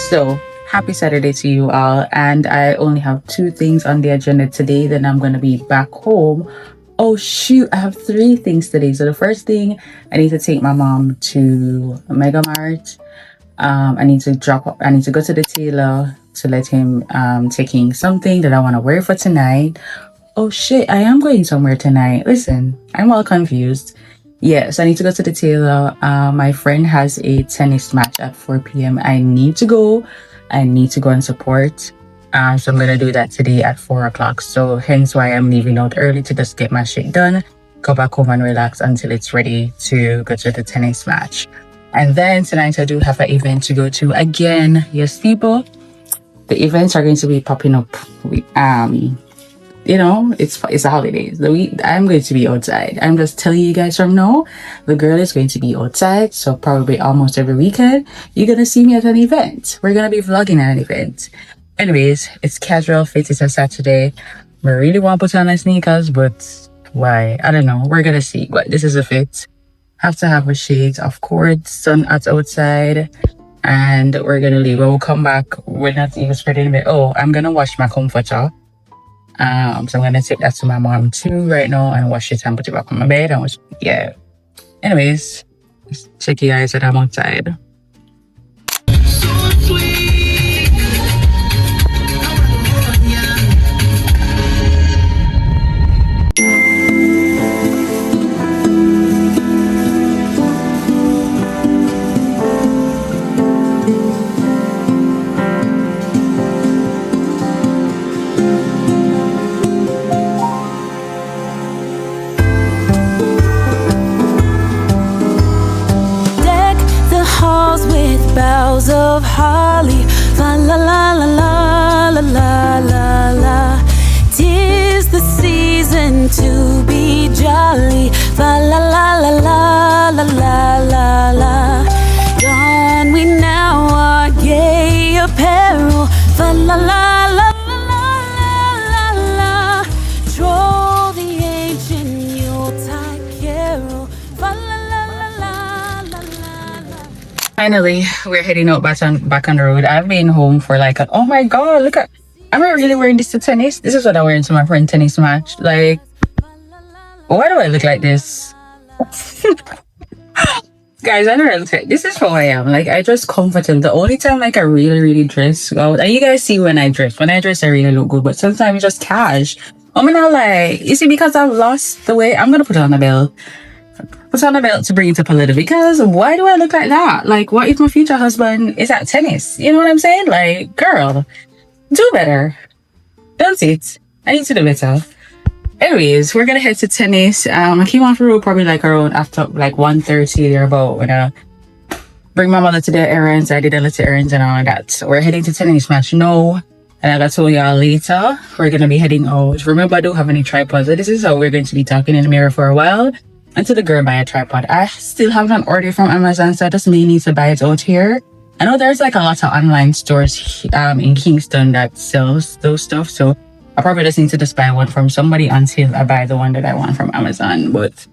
So, happy Saturday to you all. And I only have 2 things on the agenda today. Then I'm going to be back home. Oh, shoot. I have 3 things today. So, the first thing, I need to take my mom to Megamart. I need to go to the tailor to let him taking something that I want to wear for tonight. Oh, shit. I am going somewhere tonight. Listen, I'm all confused. Yes, I need to go to the tailor. My friend has a tennis match at 4 p.m. I need to go and support. So I'm going to do that today at 4 o'clock. So hence why I'm leaving out early to just get my shit done, go back home and relax until it's ready to go to the tennis match. And then tonight I do have an event to go to again. Yes, people, the events are going to be popping up. It's the holidays. I'm going to be outside. I'm just telling you guys from now, the girl is going to be outside. So probably almost every weekend, you're going to see me at an event. We're going to be vlogging at an event. Anyways, it's casual fit. It's a Saturday. We really want to put on my sneakers, but why? I don't know. We're going to see. But this is a fit. Have to have a shade, of course. Sun out outside. And we're going to leave. When we come back, we're not even spreading a bit. Oh, I'm going to wash my comforter. So I'm gonna take that to my mom too right now and wash it and put it back on my bed and yeah. Anyways, check you guys that I'm outside. Boughs of holly, fa la la la la la la la la. 'Tis the season to be jolly, fa la la la la la la la la. Don we now our gay apparel, fa la la la la la la la. Troll the ancient Yuletide carol, fa la la la la la la la. Finally, we're heading out back on the road. I've been home for oh my god, look at, am I really wearing this to tennis? This is what I'm wearing to my friend tennis match. Like, why do I look like this? Guys, I don't look like this. Is who I am. Like, I dress comfortable. The only time I really dress out, and you guys see when I dress I really look good, but sometimes it's just cash. I'm not like, you see, because I've lost the weight, I'm gonna put on a belt. Put on a belt to bring it up a little, because why do I look like that? Like, what if my future husband is at tennis? You know what I'm saying? Like, girl, do better. Don't it? I need to do better. Anyways, we're gonna head to tennis. I came off the road probably around after 1:30 or about when I bring my mother to the errands. I did a little errands and all that. So we're heading to tennis match now. And like I told y'all later, we're gonna be heading out. Remember, I don't have any tripods. So this is how we're going to be talking in the mirror for a while until the girl buy a tripod. I still have an order from Amazon, so I just may need to buy it out here. I know there's a lot of online stores in Kingston that sells those stuff, so I probably just need to just buy one from somebody until I buy the one that I want from Amazon. But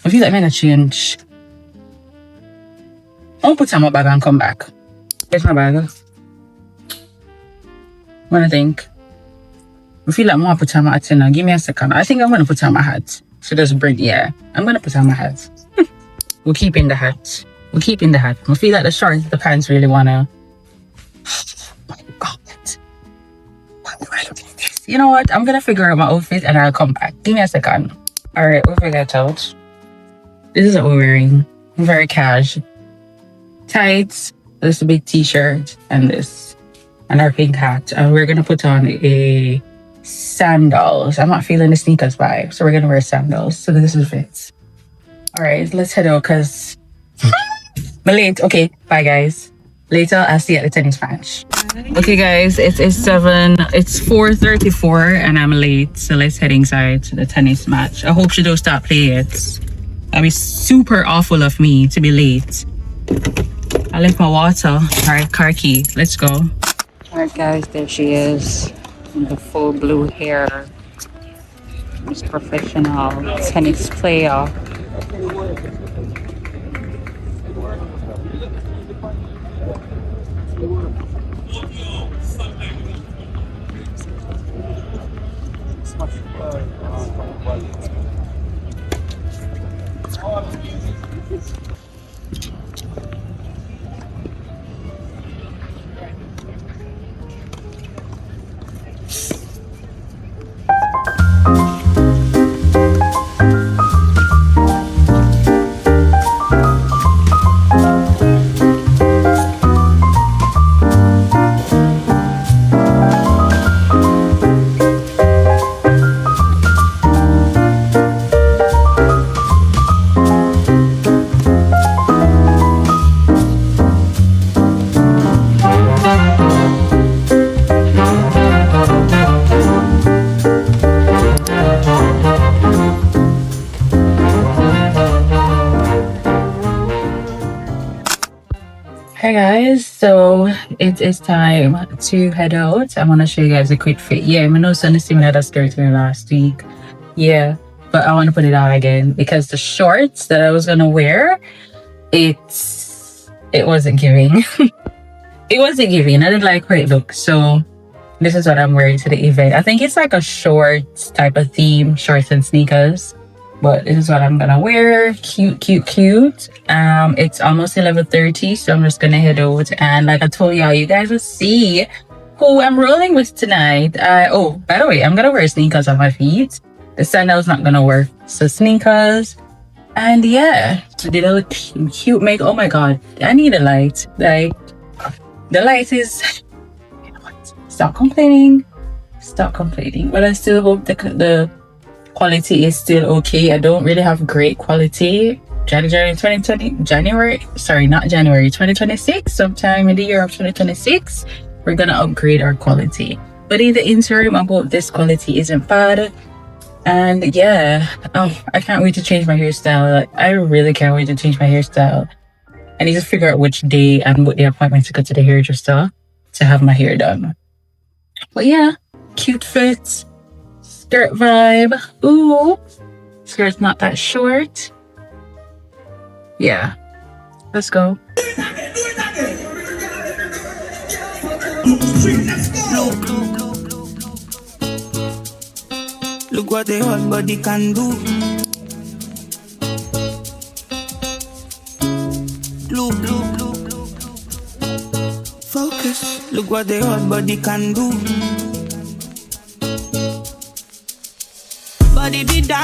I feel like I'm gonna change. I'll put on my bag and come back. Here's my bag. What do you think? I feel like I'm gonna put on my hat now. Give me a second. I think I'm gonna put on my hat. So just bring, yeah, I'm gonna put on my hat. We're keeping the hat. I feel like the shorts, the pants really wanna. Oh my god. Why do I look like this? You know what? I'm gonna figure out my outfit and I'll come back. Give me a second. Alright, we'll figure it out. This is what we're wearing. Very cash. Tights, this big t-shirt, and this. And our pink hat. And we're gonna put on a sandals. I'm not feeling the sneakers vibe, so we're gonna wear sandals. So this is fits. Alright, let's head out because I'm late. Okay, bye guys. Later, I'll see you at the tennis match. Okay guys, it's 4:34 and I'm late, so let's head inside to the tennis match. I hope she don't start playing it. That'd be super awful of me to be late. I left my water. Alright, car key. Let's go. Alright guys, there she is. The full blue hair. This professional tennis player. Hi guys, so it is time to head out. I'm gonna show you guys a quick fit. Yeah, I know Sunday see me had a skirt in last week. Yeah, but I want to put it on again because the shorts that I was gonna wear, it wasn't giving. It wasn't giving. I didn't like how it looked. So this is what I'm wearing to the event. I think it's like a shorts type of theme, shorts and sneakers. But this is what I'm gonna wear. Cute, cute, cute. It's almost 11:30, so I'm just gonna head out. And like I told y'all, you guys will see who I'm rolling with tonight. Oh, by the way, I'm gonna wear sneakers on my feet. The sandals not gonna work. So sneakers. And yeah, so did a little cute make. Oh my god, I need a light. Like the light is. You know what? Stop complaining. Stop complaining. But I still hope the quality is still okay. I don't really have great quality. January 2026, sometime in the year of 2026, we're gonna upgrade our quality. But in the interim, I hope this quality isn't bad. And yeah, I can't wait to change my hairstyle. Like, I really can't wait to change my hairstyle. I need to figure out which day and what the appointment to go to the hairdresser to have my hair done. But yeah, cute fits. Skirt vibe. Ooh. Skirt's not that short. Yeah. Let's go. Look what the whole body can do. Focus. Look what the whole body can do. Body be down.